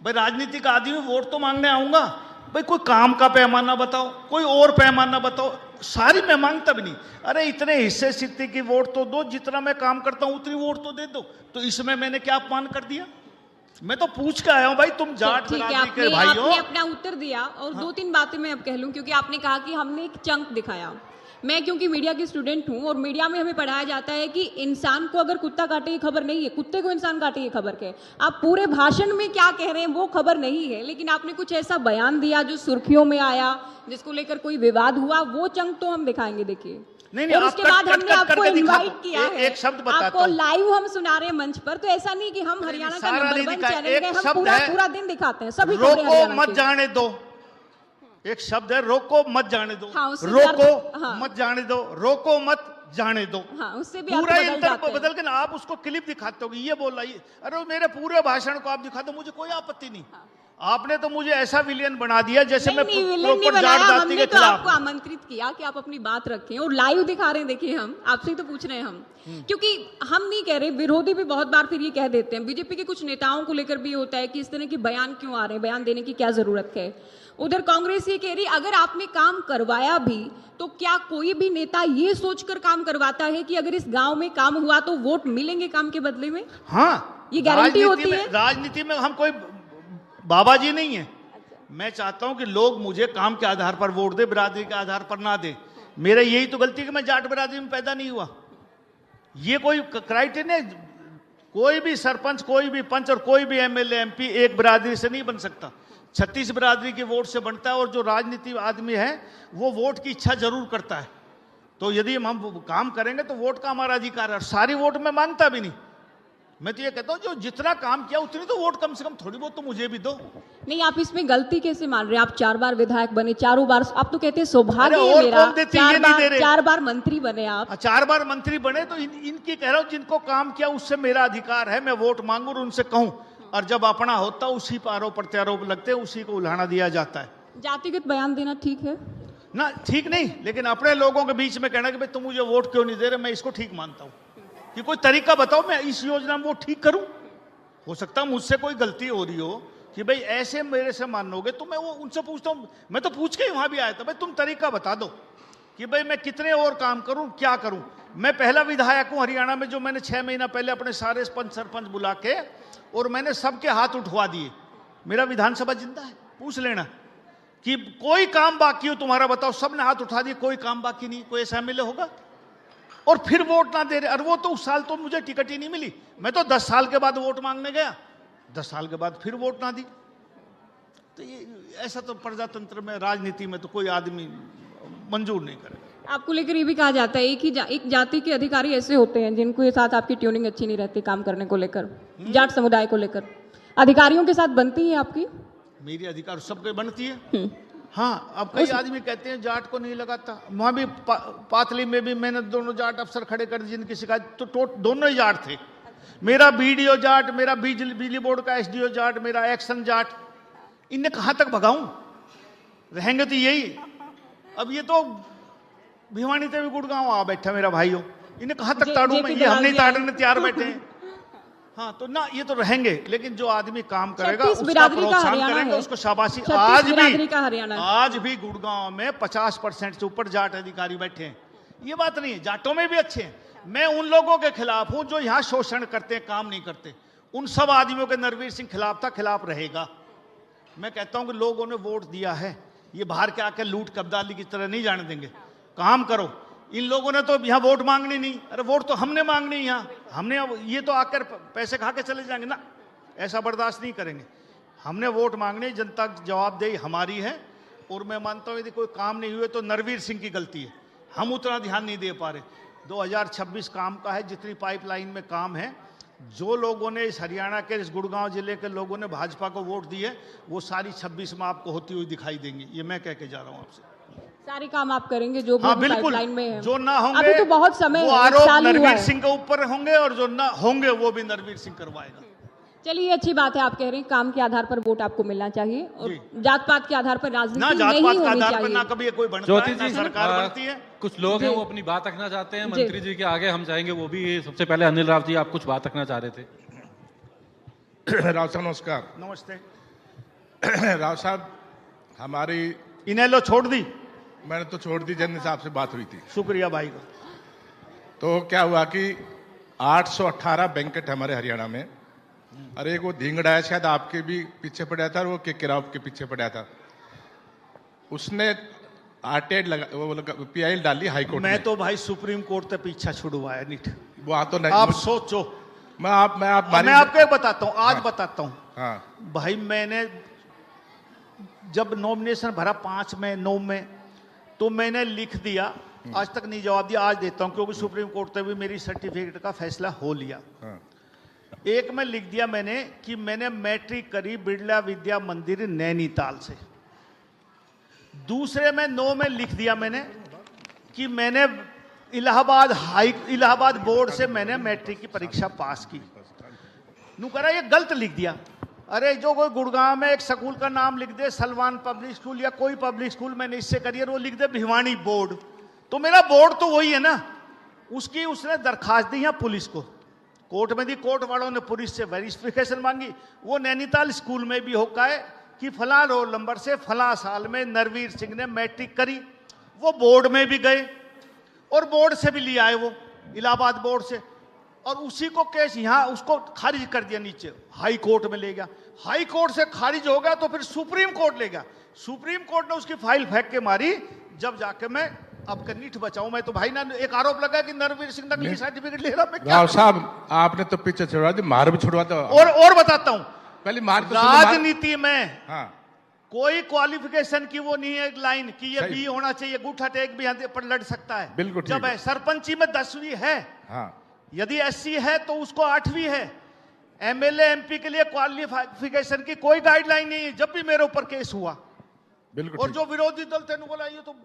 भाई राजनीति का आदमी, वोट तो मांगने आऊंगा। भाई कोई काम का पैमाना बताओ, कोई और पैमाना बताओ। सारी मैं मांगता भी नहीं, अरे इतने हिस्से सिद्धि की वोट तो दो, जितना मैं काम करता हूं उतनी वोट तो दे दो। तो इसमें मैंने क्या अपमान कर दिया? मैं तो पूछ के आया हूं भाई, तुम जाट बिरादरी के भाई हो। आपने अपना उत्तर दिया, और हाँ। 2-3 बातें मैं अब कह लूं, क्योंकि आपने कहा कि हमने एक चंक दिखाया। मैं क्योंकि मीडिया की स्टूडेंट हूं, और मीडिया में हमें पढ़ाया जाता है कि इंसान को अगर कुत्ता काटे ये खबर नहीं है, कुत्ते को इंसान काटे ये खबर है। आप पूरे भाषण में क्या कह रहे हैं वो खबर नहीं है, लेकिन आपने कुछ ऐसा बयान दिया जो सुर्खियों में आया, जिसको लेकर कोई विवाद हुआ, वो चंक तो हम दिखाएंगे। देखिए नहीं, और उसके बाद हमने आपको इनवाइट किया है, एक शब्द बताता आपको लाइव हम सुना रहे हैं मंच पर। तो ऐसा नहीं कि हम हरियाणा का नंबर 1 चैनल है, हम पूरा दिन दिखाते हैं सभी। रोको मत जाने दो, एक शब्द है, रोको मत जाने दो। हाँ, रोको मत जाने दो, रोको मत जाने दो। हाँ, उससे भी पूरा बदल के ना आप उसको क्लिप दिखाते हो, ये बोल रही है। अरे मेरे पूरे भाषण को आप दिखा दो, मुझे कोई आपत्ति नहीं। आपने तो मुझे ऐसा विलेन बना दिया जैसे मैं प्रॉपर जाट जाति के खिलाफ। आपको आमंत्रित किया कि आप अपनी बात रखें, और लाइव दिखा रहे हैं। देखिए हम आपसे ही तो पूछ रहे हैं हम, क्योंकि हम नहीं कह रहे, विरोधी भी बहुत बार फिर ये कह देते हैं। बीजेपी के कुछ नेताओं को लेकर भी होता है कि इस तरह के बयान क्यों आ रहे हैं, बयान देने की क्या जरूरत है। उधर कांग्रेस ये कह रही, अगर आपने काम करवाया भी तो क्या कोई भी नेता ये सोचकर काम करवाता है कि अगर इस गांव में काम हुआ तो वोट मिलेंगे काम के बदले में? हाँ, ये गारंटी होती है। राजनीति में हम कोई बाबा जी नहीं है। मैं चाहता हूं कि लोग मुझे काम के आधार पर वोट दे, बिरादरी के आधार पर ना दे। मेरा यही तो गलती है कि मैं जाट बिरादरी में पैदा नहीं हुआ। ये कोई क्राइटेरिया नहीं, कोई भी सरपंच, कोई भी पंच और कोई भी एमएलए एमपी एक बिरादरी से नहीं बन सकता। 36 बिरादरी के वोट से बनता है, और जो राजनीति आदमी है वो वोट की इच्छा जरूर करता है। तो यदि हम काम करेंगे तो वोट का हमारा अधिकार है, और सारी वोट मैं मांगता भी नहीं। मैं तो ये कहता हूं जो जितना काम किया उतनी तो वोट कम से कम थोड़ी बहुत तो मुझे भी दो। नहीं, आप इसमें गलती कैसे मान रहे हैं? आप 4 बार विधायक बने, चारों बार आप तो कहते हैं सौभाग्य है मेरा, 4 बार मंत्री बने आप। 4 बार मंत्री बने तो इनकी कह रहा हूं, जिनको काम किया उससे मेरा अधिकार है, मैं वोट मांगू और उनसे कहूं। और जब अपना होता उसी पर आरोप प्रत्यारोप लगते हैं, उसी को उल्हाना दिया जाता है। जातिगत बयान देना ठीक है ना? ठीक नहीं, लेकिन अपने लोगों के बीच में कहना कि भाई तुम मुझे वोट क्यों नहीं दे रहे, मैं इसको ठीक मानता हूं। कि कोई तरीका बताओ मैं इस योजना में वो ठीक करूं। हो सकता है मुझसे कोई गलती हो रही हो कि भाई ऐसे मेरे से मानोगे, तो मैं वो उनसे पूछता हूं, मैं तो पूछ के ही वहां भी आया था, भाई तुम तरीका बता दो कि भाई मैं कितने और काम करूं, क्या करूं। मैं पहला विधायक हूं हरियाणा में जो मैंने 6 महीना पहले अपने सारे पंच सरपंच बुला के और मैंने सबके हाथ उठवा दिए। मेरा विधानसभा जिंदा है, पूछ लेना कि कोई काम बाकी हो तुम्हारा बताओ, सबने हाथ उठा दिए, कोई काम बाकी नहीं। कोई ऐसा एमएलए होगा? और फिर वोट ना दे रहे। और वो तो उस साल तो मुझे टिकट ही नहीं मिली, मैं तो 10 साल के बाद वोट मांगने गया, 10 साल के बाद फिर वोट ना दी। तो ये ऐसा तो प्रजातंत्र में, राजनीति में तो कोई आदमी मंजूर नहीं करेगा। आपको लेकर ये भी कहा जाता है एक जाति के अधिकारी ऐसे होते हैं जिनको साथ आपकी ट्यूनिंग अच्छी नहीं रहती काम करने को लेकर, जाट समुदाय को लेकर। अधिकारियों के साथ बनती है आपकी? मेरी अधिकार सबके बनती है। हाँ, अब कई आदमी कहते हैं जाट को नहीं लगाता। वहां भी पातली में भी मैंने दोनों जाट अफसर खड़े कर दिए जिनकी शिकायत, तो दोनों ही जाट थे। मेरा बीडीओ जाट, मेरा बिजली बोर्ड का एसडीओ जाट, मेरा एक्शन जाट। इन्हें कहां तक भगाऊं? रहेंगे तो यही। अब ये तो भिवानी से भी गुड़गांव आ बैठा मेरा भाइयों, इन्हें कहां तक ताड़ू मैं? ये हम नहीं ताड़ने तैयार बैठे हैं। हाँ, तो ना ये तो रहेंगे, लेकिन जो आदमी काम करेगा उसका प्रोत्साहन करेंगे, उसको शाबाशी। आज भी गुड़गांव में 50% से ऊपर जाट अधिकारी बैठे हैं। ये बात नहीं है, जाटों में भी अच्छे हैं। मैं उन लोगों के खिलाफ हूं जो यहाँ शोषण करते हैं, काम नहीं करते। उन सब आदमियों के नरवीर सिंह खिलाफ था, खिलाफ रहेगा। मैं कहता हूं कि लोगों ने वोट दिया है, ये बाहर के आके लूट कब्जाली की तरह नहीं जाने देंगे। काम करो। इन लोगों ने तो यहाँ वोट मांगनी नहीं। अरे वोट तो हमने मांगनी यहाँ, हमने, ये तो आकर पैसे खा के चले जाएंगे ना, ऐसा बर्दाश्त नहीं करेंगे। हमने वोट मांगनी, जनता की जवाबदेही हमारी है। और मैं मानता हूँ यदि कोई काम नहीं हुए तो नरवीर सिंह की गलती है, हम उतना ध्यान नहीं दे पा रहे। 2026 काम का है, जितनी पाइपलाइन में काम है। जो लोगों ने इस हरियाणा के, इस गुड़गांव जिले के लोगों ने भाजपा को वोट दिए, वो सारी 26 में आपको होती हुई दिखाई देंगी। ये मैं कह के जा रहा हूँ आपसे। सारे काम आप करेंगे जो हाँ, भी पाइपलाइन में है। जो ना होंगे अभी तो बहुत समय वो है, आरोप नरवीर सिंह के ऊपर होंगे, और जो ना होंगे वो भी नरवीर सिंह करवाएगा। चलिए, अच्छी बात है, आप कह रहे हैं काम के आधार पर वोट आपको मिलना चाहिए और जात पात के आधार पर राजनीति ना, नहीं जात पात के होनी आधार पर चाहिए। ना कभी कोई बनता है, ना सरकार बनती है। कुछ लोग हैं वो अपनी बात रखना चाहते हैं, मंत्री जी के आगे हम चाहेंगे वो भी। सबसे पहले अनिल राव जी, आप कुछ बात रखना चाह रहे थे। राव साहब नमस्कार। नमस्ते। राव साहब, हमारी इनेलो छोड़ दी? मैंने तो छोड़ दी, जन साहब से बात हुई थी। शुक्रिया भाई को। तो क्या हुआ कि 818 बैंकेट हमारे हरियाणा में, और एक वो धिंगड़ा है, शायद आपके भी पीछे पड़ा था, और वो केराव के पीछे पड़ा था। उसने आरटीआई पीआई डाली हाईकोर्ट में। मैं तो भाई सुप्रीम कोर्ट से पीछा छुड़वाया निठ। वो तो नहीं, आप सोचो। मैं आपको एक बताता हूं, आज बताता हूं। हाँ भाई, मैंने जब नॉमिनेशन भरा 5 में 9 में, तो मैंने लिख दिया, आज तक नहीं जवाब दिया, आज देता हूं, क्योंकि सुप्रीम कोर्ट ने भी मेरी सर्टिफिकेट का फैसला हो लिया। हाँ। एक में लिख दिया मैंने कि मैंने मैट्रिक करी बिरला विद्या मंदिर नैनीताल से। दूसरे में 9 में लिख दिया मैंने कि मैंने इलाहाबाद बोर्ड से मैंने मैट्रिक की परीक्षा पास की। नू करा ये गलत लिख दिया। अरे जो कोई गुड़गांव में एक स्कूल का नाम लिख दे, सलमान पब्लिक स्कूल या कोई पब्लिक स्कूल, मैंने इससे करी, वो लिख दे भिवानी बोर्ड, तो मेरा बोर्ड तो वही है ना। उसकी उसने दरखास्त दी यहाँ पुलिस को, कोर्ट में दी, कोर्ट वालों ने पुलिस से वेरिफिकेशन मांगी। वो नैनीताल स्कूल में भी होका है कि फला रोल नंबर से फला साल में नरवीर सिंह ने मैट्रिक करी। वो बोर्ड में भी गए और बोर्ड से भी लिया है, वो इलाहाबाद बोर्ड से, और उसी को केस यहाँ उसको खारिज कर दिया, नीचे हाई कोर्ट में ले गया। हाई कोर्ट से खारिज हो गया तो फिर सुप्रीम कोर्ट ले गया। सुप्रीम कोर्ट ने उसकी फाइल फेंक के मारी। जब जाके मैं अब नीठ बचाऊं, मैं तो भाई ना एक आरोप लगा कि नरवीर सिंह नकली सर्टिफिकेट ले रहा। राव साहब, आपने तो पीछे छुड़वा दी, मार भी छुड़वा दो। और बताता हूं, पहले मार तो राजनीति में हाँ, कोई क्वालिफिकेशन की वो नहीं है लाइन कि ये बी होना चाहिए, गुठा टेक भी यहाँ पर लड़ सकता है। बिल्कुल जब है सरपंची में 10वीं है, हाँ, यदि एससी है तो उसको 8वीं है। एमएलए एमपी के लिए क्वालिफिकेशन की कोई गाइडलाइन नहीं है। जब भी मेरे ऊपर केस हुआ, बिल्कुल, और जो विरोधी दल थे बोला ये तो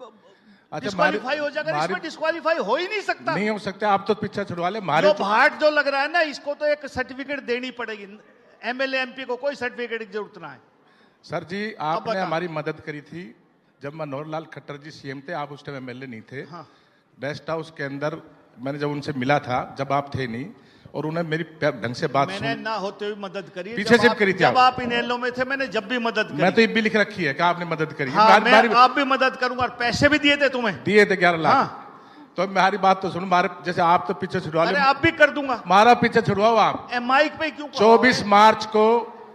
डिस्क्वालीफाई हो जाएगा, इसमें डिस्क्वालीफाई हो ही नहीं सकता। नहीं हो सकता, आप तो पीछे छुड़वा ले। मारे जो भाट जो लग रहा है ना, इसको तो एक सर्टिफिकेट देनी पड़ेगी। एमएलए एमपी को कोई सर्टिफिकेट की जरूरत ना है। सर जी, आपने हमारी मदद करी थी जब मनोहर लाल खट्टर जी सीएम थे, आप उस टाइम एमएलए नहीं थे। हाँ। रेस्ट हाउस के अंदर मैंने जब उनसे मिला था, जब आप थे नहीं, और उन्हें मेरी ढंग से बात मैंने सुन, ना होते हुए मदद करी, पीछे से करी थी जब आप इनेलो में थे, मैंने जब भी मदद करी। मैं तो ये भी लिख रखी है कि आपने मदद करी। हाँ, मैं आप भी मदद करूंगा, और पैसे भी दिए थे तुम्हें, दिए थे 11 लाख। हाँ। तो मेरी बात तो सुनो, मारे जैसे आप तो पीछे छुड़वा अरे ले, आप भी कर दूंगा, मारा पीछे छुड़वाओ आप। माइक पे क्यों? 24 मार्च को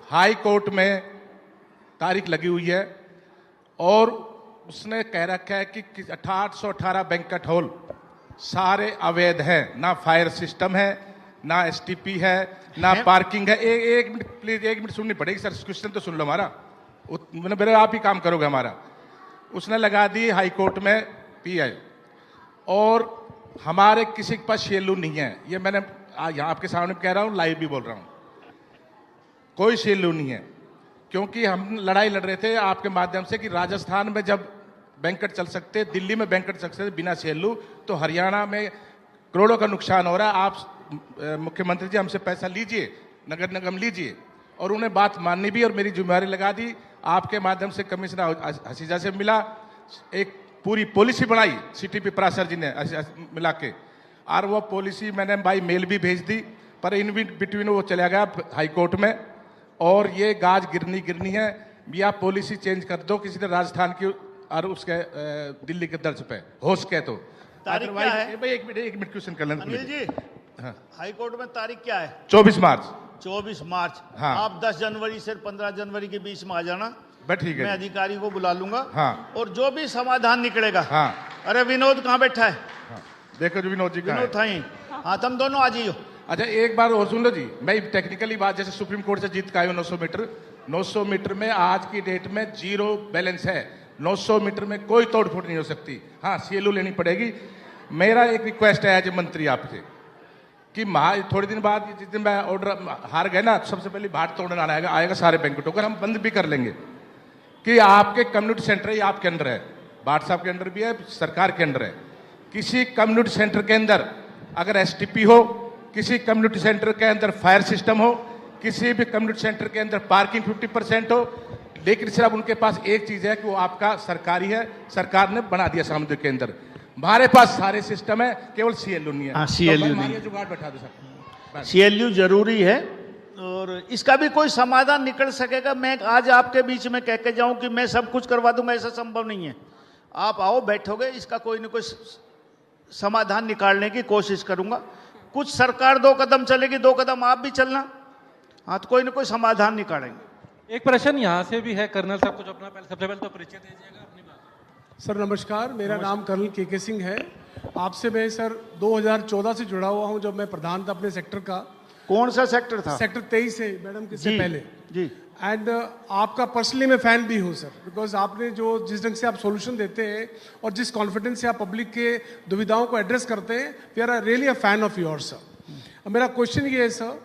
हाई कोर्ट में तारीख लगी हुई है, और उसने कह रखा है कि 818 बैंक्वेट हॉल सारे अवैध हैं, ना फायर सिस्टम है, ना एसटीपी है, ना पार्किंग है। एक मिनट प्लीज, 1 मिनट सुननी पड़ेगी सर, क्वेश्चन तो सुन लो हमारा, मेरे आप ही काम करोगे हमारा। उसने लगा दी हाई कोर्ट में पीआई, और हमारे किसी के पास शेलू नहीं है, ये मैंने यहाँ आपके सामने कह रहा हूँ, लाइव भी बोल रहा हूँ, कोई शेलू नहीं है। क्योंकि हम लड़ाई लड़ रहे थे आपके माध्यम से कि राजस्थान में जब बैंकेट चल सकते, दिल्ली में बैंकेट चल सकते बिना शेलू, तो हरियाणा में करोड़ों का नुकसान हो रहा है। आप मुख्यमंत्री जी हमसे पैसा लीजिए, नगर निगम लीजिए, और उन्हें बात माननी भी और मेरी जिम्मेदारी लगा दी। आपके माध्यम से कमिश्नर हसीजा से मिला, एक पूरी पॉलिसी बनाई सीटीपी पराशर जी ने मिला के, और वो पॉलिसी मैंने बाई मेल भी भेज दी, पर इन बिटवीन वो चला गया हाई कोर्ट में, और ये गाज गिरनी है। या पॉलिसी चेंज कर दो किसी ने राजस्थान की और उसके दिल्ली के दर्ज पे होश के, तो तारीख क्या है? भाई एक मिनट क्वेश्चन कर लेना अनिल जी, हाँ। हाई कोर्ट में तारीख क्या है? 24 मार्च। 24 मार्च। हाँ। आप 10 जनवरी से 15 जनवरी के बीच में आ जाना, बस ठीक मैं है। अधिकारी को बुला लूंगा। हाँ। और जो भी समाधान निकलेगा। हाँ। अरे विनोद कहाँ बैठा है? हाँ। देखो जो विनोद जी का विनोद था ही। हाँ, तुम दोनों आ जाइयो। अच्छा एक बार और सुन लो जी, मैं टेक्निकली बात, जैसे सुप्रीम कोर्ट से जीत के आए 900 मीटर में आज की डेट में 0 बैलेंस है। 900 मीटर में कोई तोड़फोड़ नहीं हो सकती। हाँ, सीएलयू लेनी पड़ेगी। मेरा एक रिक्वेस्ट है एज ए मंत्री आपसे कि थोड़े दिन बाद, जिस दिन मैं ऑर्डर हार गए ना, सबसे पहले भाट तोड़ना आएगा सारे बैंकेटों को, हम बंद भी कर लेंगे कि आपके कम्युनिटी सेंटर ही आपके अंडर है, भाट साहब के अंडर भी है, सरकार के अंडर है। किसी कम्युनिटी सेंटर के अंदर अगर एसटीपी हो, किसी कम्युनिटी सेंटर के अंदर फायर सिस्टम हो, किसी भी कम्युनिटी सेंटर के अंदर पार्किंग 50% हो, लेकिन सिर्फ उनके पास एक चीज है कि वो आपका सरकारी है, सरकार ने बना दिया सामुदायिक के अंदर। हमारे पास सारे सिस्टम है, केवल सीएलयू नहीं है। हाँ, सीएलयू नहीं। जुगाड़ बैठा दो सर, सीएलयू जरूरी है, और इसका भी कोई समाधान निकल सकेगा। मैं आज आपके बीच में कह के जाऊं कि मैं सब कुछ करवा दूंगा, ऐसा संभव नहीं है। आप आओ, बैठोगे, इसका कोई न कोई समाधान निकालने की कोशिश करूंगा। कुछ सरकार 2 कदम चलेगी, 2 कदम आप भी चलना। हाँ, तो कोई न कोई समाधान निकालेंगे। एक प्रश्न यहाँ से भी है, कर्नल साहब कुछ अपना सबसे पहले तो परिचय दीजिएगा अपनी बात। सर नमस्कार, मेरा नाम कर्नल के सिंह है। आपसे मैं सर 2014 से जुड़ा हुआ हूं, जब मैं प्रधान था अपने सेक्टर का। कौन सा सेक्टर था? सेक्टर 23 से मैडम के से पहले जी। एंड आपका पर्सनली मैं फैन भी हूं सर, बिकॉज आपने जो जिस ढंग से आप सॉल्यूशन देते हैं और जिस कॉन्फिडेंस से आप पब्लिक के दुविधाओं को एड्रेस करते हैं, we are really a fan of your sir. मेरा क्वेश्चन ये है सर,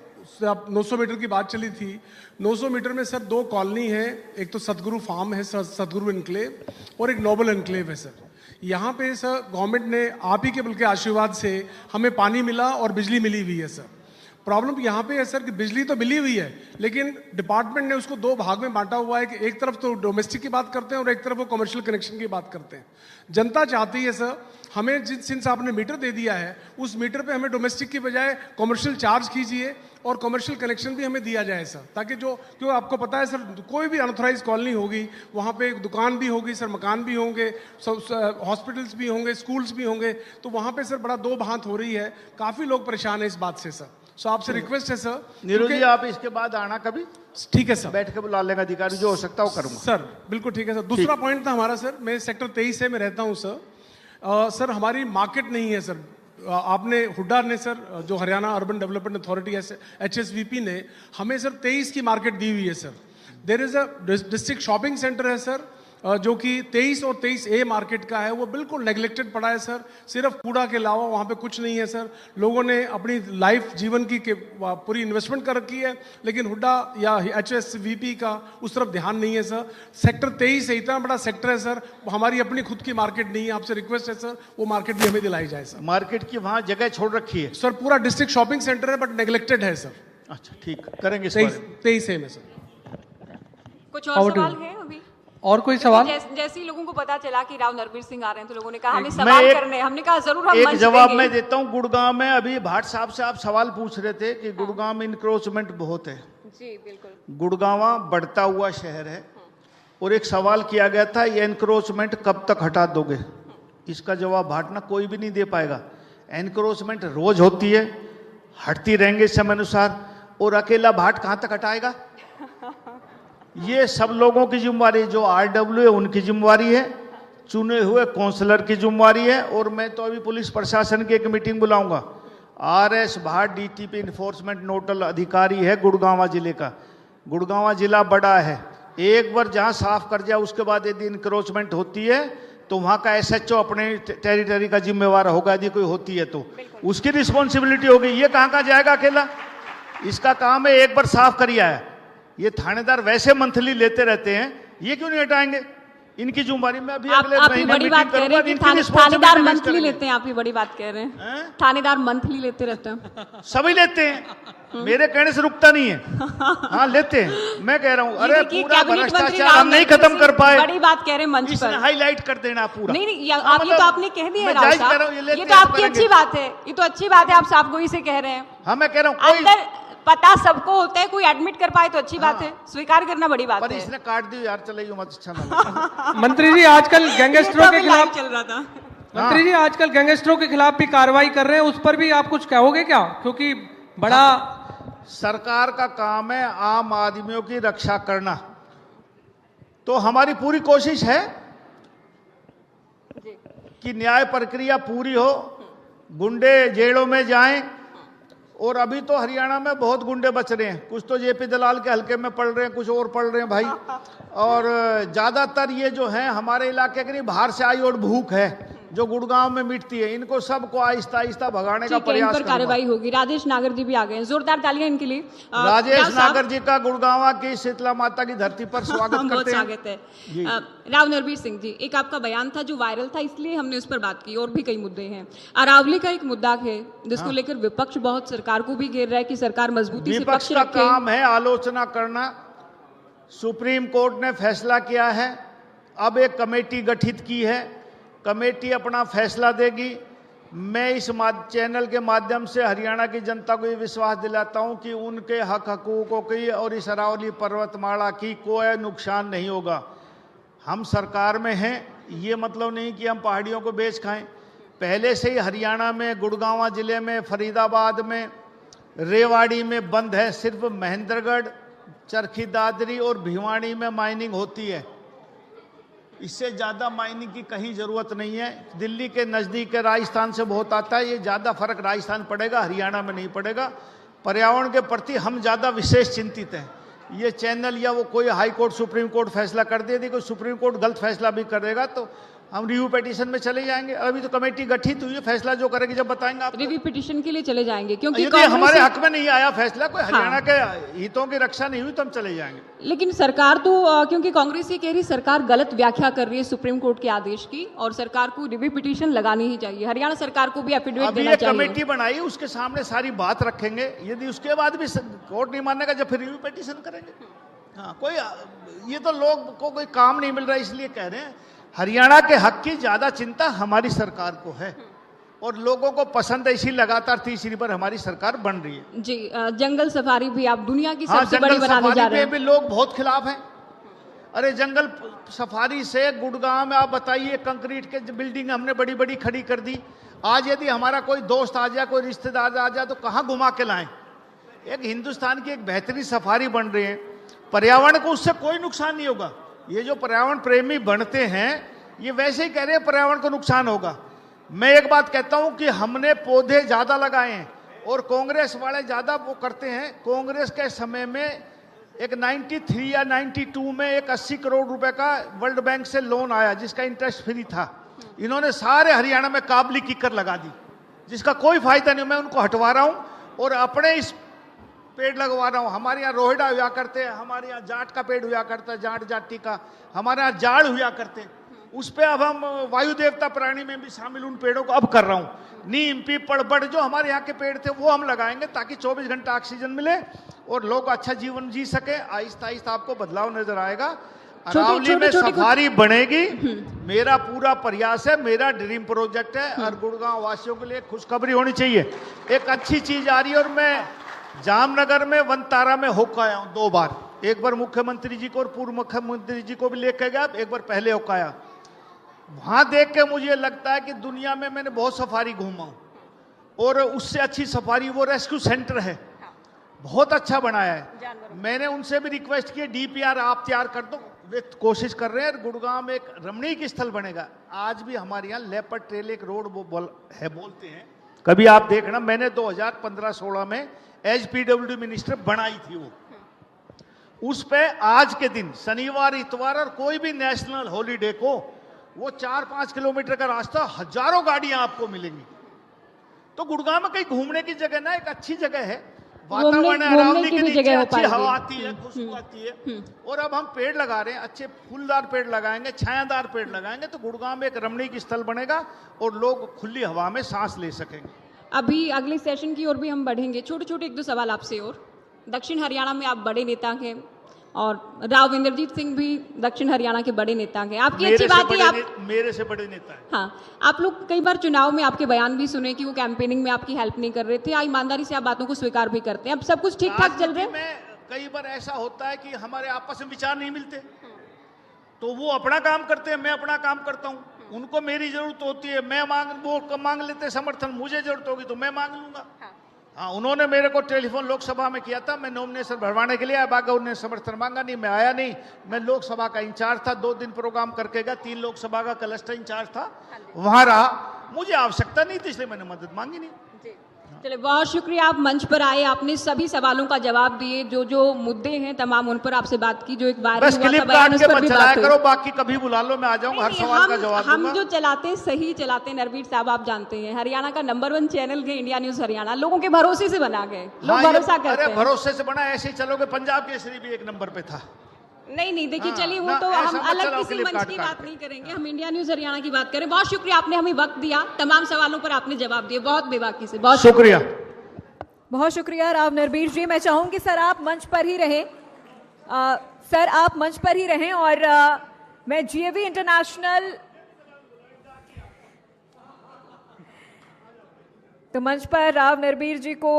आप 900 मीटर की बात चली थी, 900 मीटर में सर 2 कॉलोनी है, एक तो सतगुरु फार्म है, सतगुरु एनक्लेव, और एक नोबल एनक्लेव है सर। यहाँ पे सर गवर्नमेंट ने आप ही के बल्कि आशीर्वाद से हमें पानी मिला और बिजली मिली हुई है सर। प्रॉब्लम यहाँ पे है सर कि बिजली तो मिली हुई है, लेकिन डिपार्टमेंट ने उसको 2 भाग में बांटा हुआ है कि एक तरफ तो डोमेस्टिक की बात करते हैं और एक तरफ वो कमर्शियल कनेक्शन की बात करते हैं। जनता चाहती है सर हमें जिस आपने मीटर दे दिया है, उस मीटर पे हमें डोमेस्टिक की बजाय कमर्शियल चार्ज कीजिए और कमर्शियल कनेक्शन भी हमें दिया जाए सर, ताकि क्यों आपको पता है सर, कोई भी अनऑथराइज कॉलोनी होगी, वहाँ पे एक दुकान भी होगी सर, मकान भी होंगे, हॉस्पिटल्स भी होंगे, स्कूल्स भी होंगे, तो वहाँ पे सर बड़ा 2 भांत हो रही है। काफ़ी लोग परेशान है इस बात से सर। सो आपसे रिक्वेस्ट है सर, नीरू जी आप इसके बाद आना कभी, ठीक है सर, बैठ के बुला लेगा अधिकारी, जो हो सकता है वो करूंगा सर। बिल्कुल ठीक है सर। दूसरा पॉइंट था हमारा सर, मैं सेक्टर 23 से मैं रहता हूँ सर। सर हमारी मार्केट नहीं है सर। आपने हुड्डा ने सर, जो हरियाणा अर्बन डेवलपमेंट अथॉरिटी है, HSVP ने हमें सर 23 की मार्केट दी हुई है sir. There is a district shopping centre है सर, जो कि 23 और 23A मार्केट का है, वो बिल्कुल नेग्लेक्टेड पड़ा है सर। सिर्फ कूड़ा के अलावा वहाँ पे कुछ नहीं है सर। लोगों ने अपनी लाइफ जीवन की पूरी इन्वेस्टमेंट कर रखी है, लेकिन हुड्डा या HSVP का उस तरफ ध्यान नहीं है सर। सेक्टर 23 है, इतना बड़ा सेक्टर है सर, हमारी अपनी खुद की मार्केट नहीं है। आपसे रिक्वेस्ट है सर, वो मार्केट भी हमें दिलाई जाए सर। मार्केट की वहाँ जगह छोड़ रखी है सर, पूरा डिस्ट्रिक्ट शॉपिंग सेंटर है बट नेग्लेक्टेड है सर। अच्छा ठीक, करेंगे इस बारे में। 23A में सर। कुछ और सवाल है अभी? और कोई सवाल? जैसे ही लोगों को पता चला कि राव नरवीर सिंह आ रहे हैं तो लोगों ने कहा हमें मैं सवाल एक- करने हैं। हमने कहा जरूर हम एक मंच जवाब देंगे। मैं देता हूं। गुड़गांव में अभी भाट साहब से आप सवाल पूछ रहे थे कि गुड़गांव में इंक्रोचमेंट बहुत है। जी बिल्कुल। गुड़गांव बढ़ता हुआ शहर है और एक सवाल किया गया था, ये एनक्रोचमेंट कब तक हटा दोगे? इसका जवाब भाटना कोई भी नहीं दे पाएगा। एनक्रोचमेंट रोज होती है, हटती रहेंगे समय अनुसार, और अकेला भाट कहां तक हटाएगा? ये सब लोगों की जिम्मेवारी, जो आरडब्ल्यू है उनकी जिम्मेवारी है, चुने हुए काउंसलर की जिम्मेवारी है। और मैं तो अभी पुलिस प्रशासन की एक मीटिंग बुलाऊंगा। आरएस भाट डीटीपी इन्फोर्समेंट नोडल अधिकारी है गुड़गांव जिले का। गुड़गांव जिला बड़ा है, एक बार जहां साफ कर जाए उसके बाद यदि इंक्रोचमेंट होती है तो वहां का एसएचओ अपने टेरिटरी का जिम्मेवार होगा। यदि कोई होती है तो उसकी रिस्पॉन्सिबिलिटी होगी। ये कहां जाएगा अकेला? इसका काम है एक बार साफ करिए है। ये थानेदार वैसे मंथली लेते रहते हैं, ये क्यों नहीं हटाएंगे? इनकी जिम्मेवारी में अभी अगले आप महीने बड़ी मीटिंग बात कह करूंगा, रहे हैं कि इनकी थानेदार responsibility मंथली करेंगे। लेते हैं। आप ही बड़ी बात कह रहे हैं। हैं? थानेदार मंथली लेते रहते हैं। सभी लेते हैं, मेरे कहने से रुकता नहीं है। हाँ लेते हैं, मैं कह रहा हूँ। अरे देखिए, पूरा कैबिनेट मंत्री भ्रष्टाचार राव हम नहीं नरवीर खत्म सिंह कर पाए, बड़ी बात कह रहे हैं मंच इसने पर। हाईलाइट कर देना पूरा। नहीं नहीं, हाँ, आप ये तो मतलब आपने कह दिया है मैं राव जायज कह रहा साहब, हूँ, ये ये लेते तो हैं, आपकी करेंगे। अच्छी बात है। ये तो अच्छी बात है, आप साफ गोई से कह रहे हैं। हाँ मैं कह रहा हूँ, कोई अंदर पता सबको होता है, कोई एडमिट कर पाए तो अच्छी बात है, स्वीकार करना बड़ी बात पर है। इसने काट दी यार, चलेगी मत, अच्छा ना लगे। मंत्री जी आजकल गैंगस्टरों के ये तो अभी खिलाफ चल रहा था। मंत्री जी आजकल गैंगस्टरों के खिलाफ भी कार्रवाई कर रहे हैं, उस पर भी आप कुछ कहोगे क्या? क्योंकि बड़ा सरकार का काम है आम आदमियों की रक्षा करना, तो हमारी पूरी कोशिश है कि न्याय प्रक्रिया पूरी हो, गुंडे जेलों में जाएं। और अभी तो हरियाणा में बहुत गुंडे बच रहे हैं, कुछ तो जेपी दलाल के हल्के में पड़ रहे हैं, कुछ और पड़ रहे हैं भाई। और ज्यादातर ये जो है हमारे इलाके के नहीं, बाहर से आई और भूख है जो गुड़गांव में मिटती है, इनको सबको आहिस्ता आहिस्ता भगाने का ठीक है, इन प्रयास पर करूंगा। कार्रवाई होगी। राजेश नागर जी भी आ गए हैं, जोरदार तालियां इनके लिए। राजेश राव साहब, नागर जी का गुड़गांव की शीतला माता की धरती पर स्वागत बहुत करते हैं। स्वागत है। जी। राव नरवीर सिंह जी, एक आपका बयान था जो वायरल था, इसलिए हमने उस पर बात की। और भी कई मुद्दे हैं। अरावली का एक मुद्दा है जिसको लेकर विपक्ष बहुत सरकार को भी घेर रहा है कि सरकार मजबूती से विपक्ष पक्ष का रखे। काम है आलोचना करना। सुप्रीम कोर्ट ने फैसला किया है, अब एक कमेटी गठित की है, कमेटी अपना फैसला देगी। मैं इस चैनल के माध्यम से हरियाणा की जनता को ये विश्वास दिलाता हूं कि उनके हक हकूकों की और इस अरावली पर्वतमाला की कोई नुकसान नहीं होगा। हम सरकार में हैं, ये मतलब नहीं कि हम पहाड़ियों को बेच खाएं। पहले से ही हरियाणा में गुड़गांव जिले में, फरीदाबाद में, रेवाड़ी में बंद है। सिर्फ महेंद्रगढ़, चरखी दादरी और भिवानी में माइनिंग होती है, इससे ज़्यादा माइनिंग की कहीं ज़रूरत नहीं है। दिल्ली के नज़दीक है, राजस्थान से बहुत आता है, ये ज़्यादा फर्क राजस्थान पड़ेगा, हरियाणा में नहीं पड़ेगा। पर्यावरण के प्रति हम ज़्यादा विशेष चिंतित हैं। ये चैनल या वो कोई हाई कोर्ट सुप्रीम कोर्ट फैसला कर दे, यदि कोई सुप्रीम कोर्ट गलत फैसला भी करेगा तो हम रिव्यू पिटीशन में चले जाएंगे। अभी तो कमेटी गठित हुई है, फैसला जो करेगी जब बताएंगे आपको। रिव्यू पिटीशन के लिए चले जाएंगे क्योंकि यदि कांग्रेस- हमारे हक में नहीं आया फैसला, कोई हरियाणा हाँ। के हितों की रक्षा नहीं हुई तो हम चले जाएंगे। लेकिन सरकार तो क्योंकि कांग्रेस ये कह रही सरकार गलत व्याख्या कर रही है सुप्रीम कोर्ट के आदेश की, और सरकार को रिव्यू पिटीशन लगानी ही चाहिए। हरियाणा सरकार को भी एफिडेविट अभी देना एक चाहिए। कमेटी बनाई, उसके सामने सारी बात रखेंगे। यदि उसके बाद भी कोर्ट नहीं मानेगा, जब फिर रिव्यू पिटीशन करेंगे। हाँ, कोई ये तो लोग को कोई काम नहीं मिल रहा है इसलिए कह रहे हैं। हरियाणा के हक की ज्यादा चिंता हमारी सरकार को है और लोगों को पसंद है, इसी लगातार तीसरी बार हमारी सरकार बन रही है। जी, जंगल सफारी भी आप दुनिया की हाँ, सबसे बड़ी जंगल बनाने जा सफारी रहे पे हैं। भी लोग बहुत खिलाफ हैं। अरे जंगल सफारी से गुड़गांव में आप बताइए, कंक्रीट के बिल्डिंग हमने बड़ी बड़ी खड़ी कर दी। आज यदि हमारा कोई दोस्त आ जाए, कोई रिश्तेदार आ जाए तो कहाँ घुमा के लाएं? एक हिंदुस्तान की एक बेहतरीन सफारी बन रही है, पर्यावरण को उससे कोई नुकसान नहीं होगा। ये जो पर्यावरण प्रेमी बनते हैं ये वैसे ही कह रहे हैं पर्यावरण को नुकसान होगा। मैं एक बात कहता हूं कि हमने पौधे ज्यादा लगाए हैं और कांग्रेस वाले ज्यादा वो करते हैं। कांग्रेस के समय में एक 93 या 92 में एक 80 करोड़ रुपए का वर्ल्ड बैंक से लोन आया जिसका इंटरेस्ट फ्री था। इन्होंने सारे हरियाणा में काबली कीकर लगा दी जिसका कोई फायदा नहीं। मैं उनको हटवा रहा हूं और अपने इस पेड़ लगवा रहा हूं। हमारे यहाँ रोहिड़ा हुआ करते हैं, हमारे यहाँ जाट का पेड़ हुआ करता है, जाट जाति का, हमारे यहाँ जाड़ हुआ करते हैं। उस पे अब हम वायु देवता प्राणी में भी शामिल उन पेड़ों को अब कर रहा हूं। नीम, पीपल, बड़ जो हमारे यहाँ के पेड़ थे वो हम लगाएंगे ताकि 24 घंटा ऑक्सीजन मिले और लोग अच्छा जीवन जी सके। आहिस्ता आहिस्ता आपको बदलाव नजर आएगा। अरावली में सफारी बनेगी, मेरा पूरा प्रयास है, मेरा ड्रीम प्रोजेक्ट है और गुड़गांव वासियों के लिए खुशखबरी होनी चाहिए। एक अच्छी चीज आ रही है और मैं जामनगर में वनतारा में होकर आया हूं 2 बार, एक बार मुख्यमंत्री जी को और पूर्व मुख्यमंत्री जी को भी लेकर गया, एक बार पहले होकर आया। वहां देख के मुझे लगता है कि दुनिया में मैंने बहुत सफारी घूमा हूं और उससे अच्छी सफारी वो रेस्क्यू सेंटर है, बहुत अच्छा बनाया है। मैंने उनसे भी रिक्वेस्ट की डीपीआर आप तैयार कर दो, वे कोशिश कर रहे हैं। गुड़गांव में एक रमणीक स्थल बनेगा। आज भी हमारे यहाँ लेपर्ड ट्रेल एक रोड बोलते हैं, कभी आप देखना, मैंने 2015-16 में एज पीडब्ल्यूडी मिनिस्टर बनाई थी वो। उस पे आज के दिन शनिवार इतवार और कोई भी नेशनल हॉलीडे को वो 4-5 किलोमीटर का रास्ता, हजारों गाड़ियां आपको मिलेंगी। तो गुड़गांव में कहीं घूमने की जगह ना, एक अच्छी जगह है, वातावरण अरावली के नीचे अच्छी हवा आती है, खुशबू आती है। और अब हम पेड़ लगा रहे हैं, अच्छे फूलदार पेड़ लगाएंगे, छायादार पेड़ लगाएंगे, तो गुड़गांव में एक रमणीक स्थल बनेगा और लोग खुली हवा में सांस ले सकेंगे। अभी अगले सेशन की ओर भी हम बढ़ेंगे। छोटे छोटे 1-2 सवाल आपसे और। दक्षिण हरियाणा में आप बड़े नेता हैं और राव इंद्रजीत सिंह भी दक्षिण हरियाणा के बड़े नेता हैं। आपकी अच्छी बात है, आप मेरे से बड़े नेता हैं। हाँ, आप लोग कई बार चुनाव में आपके बयान भी सुने कि वो कैंपेनिंग में आपकी हेल्प नहीं कर रहे थे। ईमानदारी से आप बातों को स्वीकार भी करते हैं। अब सब कुछ ठीक ठाक चल रहा है। कई बार ऐसा होता है कि हमारे आपस में विचार नहीं मिलते, तो वो अपना काम करते हैं, मैं अपना काम करता हूँ। उनको मेरी जरूरत होती है, वो मांग लेते समर्थन, मुझे जरूरत होगी तो मैं मांग लूंगा। हाँ, उन्होंने मेरे को टेलीफोन लोकसभा में किया था, मैं नॉमिनेशन भरवाने के लिए आया, बागा उन्होंने समर्थन मांगा नहीं, मैं आया नहीं। मैं लोकसभा का इंचार्ज था, 2 दिन प्रोग्राम करके गया, 3 लोकसभा का क्लस्टर इंचार्ज था, वहां रहा, मुझे आवश्यकता नहीं थी, इसलिए मैंने मदद मांगी नहीं। चलिए, बहुत शुक्रिया, आप मंच पर आए, आपने सभी सवालों का जवाब दिए, जो जो मुद्दे हैं तमाम उन पर आपसे बात की, जो एक वायरल हुआ था बयान उस पर भी बात हुई। करो, बाकी कभी बुला लो, मैं आ जाऊंगा, हर सवाल का जवाब दूंगा। हम जो चलाते हैं सही चलाते हैं नरवीर साहब, आप जानते हैं हरियाणा का नंबर 1 चैनल है इंडिया न्यूज हरियाणा, लोगों के भरोसे से बना गए, लोग भरोसा करते हैं। भरोसे से बना, ऐसे ही चलोगे, पंजाब केसरी भी 1 नंबर पे था। नहीं, देखिए, चलिए वो तो हम अलग किसी मंच की बात नहीं करेंगे, हम इंडिया न्यूज हरियाणा की बात करें। बहुत शुक्रिया, आपने हमें वक्त दिया, तमाम सवालों पर आपने जवाब दिए, बहुत बेबाकी से, बहुत शुक्रिया। बहुत शुक्रिया राव नरबीर जी। मैं चाहूंगी सर आप मंच पर ही रहें, सर आप मंच पर ही रहें और मैं जीएवी इंटरनेशनल, तो मंच पर राव नरबीर जी को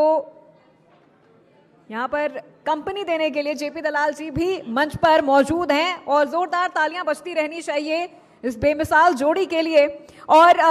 यहां पर कंपनी देने के लिए जेपी दलाल जी भी मंच पर मौजूद हैं और जोरदार तालियां बजती रहनी चाहिए इस बेमिसाल जोड़ी के लिए। और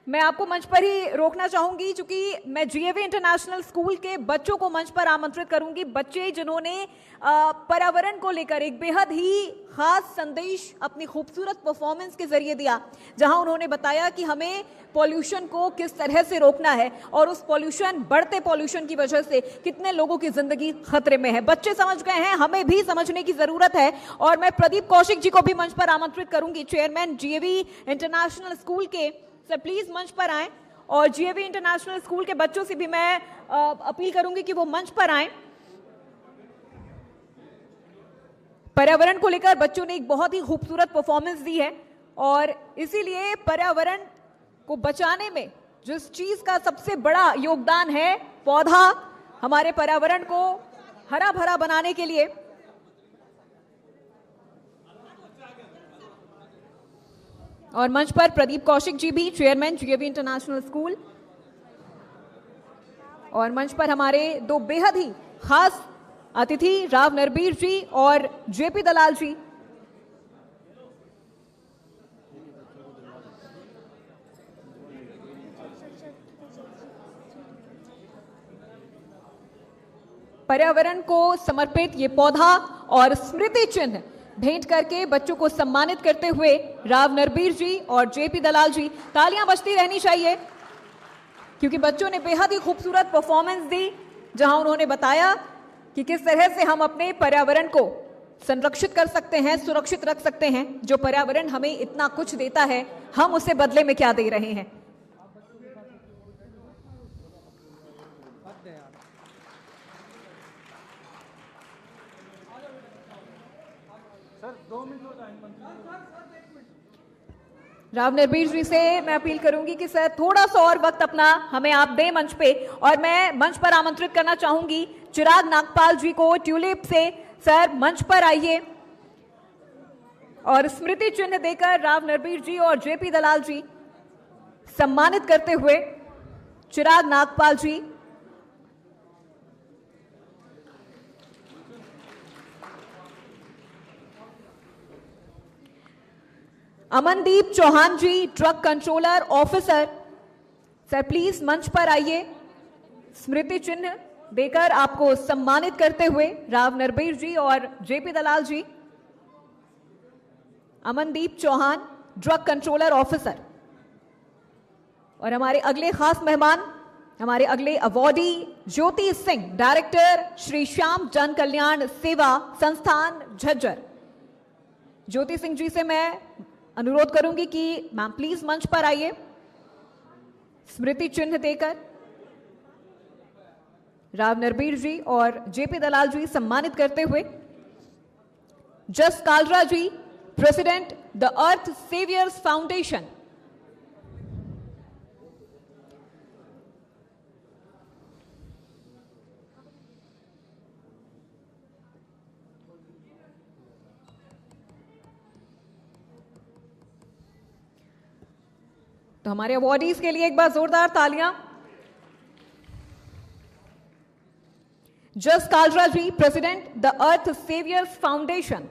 मैं आपको मंच पर ही रोकना चाहूंगी, क्योंकि मैं जीएवी इंटरनेशनल स्कूल के बच्चों को मंच पर आमंत्रित करूंगी। बच्चे जिन्होंने पर्यावरण को लेकर एक बेहद ही खास संदेश अपनी खूबसूरत परफॉर्मेंस के जरिए दिया, जहां उन्होंने बताया कि हमें पॉल्यूशन को किस तरह से रोकना है और उस बढ़ते पॉल्यूशन की वजह से कितने लोगों की जिंदगी खतरे में है। बच्चे समझ गए हैं, हमें भी समझने की जरूरत है। और मैं प्रदीप कौशिक जी को भी मंच पर आमंत्रित करूंगी, चेयरमैन जीएवी इंटरनेशनल स्कूल के। सर प्लीज मंच पर आएं और जीएवी इंटरनेशनल स्कूल के बच्चों से भी मैं अपील करूंगी कि वो मंच पर आएं। पर्यावरण को लेकर बच्चों ने एक बहुत ही खूबसूरत परफॉर्मेंस दी है और इसीलिए पर्यावरण को बचाने में जिस चीज का सबसे बड़ा योगदान है, पौधा, हमारे पर्यावरण को हरा भरा बनाने के लिए। और मंच पर प्रदीप कौशिक जी भी, चेयरमैन जीएवी इंटरनेशनल स्कूल। और मंच पर हमारे 2 बेहद ही खास अतिथि राव नरबीर जी और जेपी दलाल जी। पर्यावरण को समर्पित ये पौधा और स्मृति चिन्ह भेंट करके बच्चों को सम्मानित करते हुए राव नरबीर जी और जेपी दलाल जी, तालियां बजती रहनी चाहिए क्योंकि बच्चों ने बेहद ही खूबसूरत परफॉर्मेंस दी, जहां उन्होंने बताया कि किस तरह से हम अपने पर्यावरण को संरक्षित कर सकते हैं, सुरक्षित रख सकते हैं। जो पर्यावरण हमें इतना कुछ देता है, हम उसे बदले में क्या दे रहे हैं। राव नरबीर जी से मैं अपील करूंगी कि सर थोड़ा सा और वक्त अपना हमें आप दें मंच पे। और मैं मंच पर आमंत्रित करना चाहूंगी चिराग नागपाल जी को ट्यूलिप से। सर मंच पर आइए और स्मृति चिन्ह देकर राव नरबीर जी और जेपी दलाल जी सम्मानित करते हुए Chirag Nagpal ji, Amandeep Chauhan ji drug controller officer, sir please मंच पर आइए। स्मृति चिन्ह देकर आपको सम्मानित करते हुए राव नरबीर जी और JP Dalal ji. Amandeep Chauhan drug controller officer. और हमारे अगले खास मेहमान, हमारे अगले अवॉर्डी ज्योति सिंह, डायरेक्टर श्री श्याम जन कल्याण सेवा संस्थान झज्जर। ज्योति सिंह जी से मैं अनुरोध करूंगी कि मैम प्लीज मंच पर आइए स्मृति चिन्ह देकर राव नरबीर जी और जेपी दलाल जी सम्मानित करते हुए। Jas Kalra ji, president the Earth Saviours foundation. तो हमारे अवॉर्डीज के लिए एक बार जोरदार तालियां। Jas Kalra ji, president the Earth Saviours foundation.